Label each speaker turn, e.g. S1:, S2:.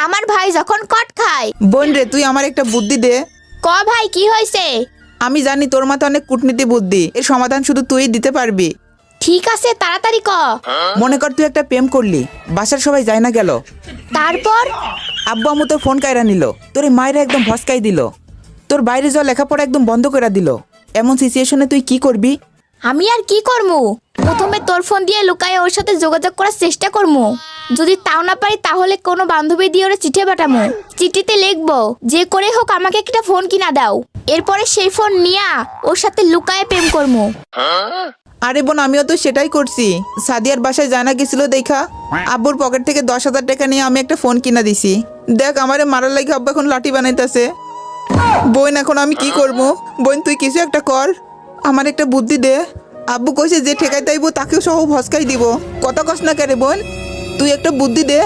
S1: আমার ভাই যখন কট খায়।
S2: বোন রে, তুই আমার একটা বুদ্ধি দে।
S1: ক ভাই, কি হয়েছে?
S2: আমি জানি তোর মাথায় অনেক কূটনীতি বুদ্ধি, এর সমাধান শুধু তুই দিতে পারবি।
S1: ঠিক আছে, তাড়াতাড়ি ক।
S2: মনে কর তুই একটা প্রেম করলি, বাসার সবাই যায় না গেল,
S1: তারপর?
S2: আব্বু আম্মু তোর ফোন কাইরা নিল, তোর মায়েরা একদম ভসকাই দিল, তোর বাইরে যাওয়া লেখাপড়া একদম বন্ধ করে দিল। এমন সিচুয়েশনে তুই কি করবি?
S1: আমি আর কি করবো? প্রথমে তোর ফোন দিয়ে লুকায়ে ওর সাথে যোগাযোগ করার চেষ্টা করবো। যদি তাও না পারি তাহলে কোনো বান্ধবী দিয়ে ওরা চিঠি পাঠামো। চিঠিতে লিখবো যে করে হোক আমাকে একটা ফোন কিনা দাও। এরপরে সেই ফোন নিয়া ওর সাথে লুকায়ে প্রেম করবো।
S2: আরে বোন, আমিও তো সেটাই করছি। সাদিয়ার বাসায় জানা গেছিল দেখা, আব্বুর পকেট থেকে 10,000 টাকা নিয়ে আমি একটা ফোন কিনা দিছি। দেখ, আমারে মারার লাগে আব্বা এখন লাঠি বানাইতেছে। বোন, এখন আমি কি করব? বোন, তুই কিছু একটা কর, আমার একটা বুদ্ধি দে। আব্বু কইছে যে ঠেকাই তাইবো তাকেও সহ ভসকাই দিব। কথা কস না কেরে বোন, তুই একটা বুদ্ধি দে।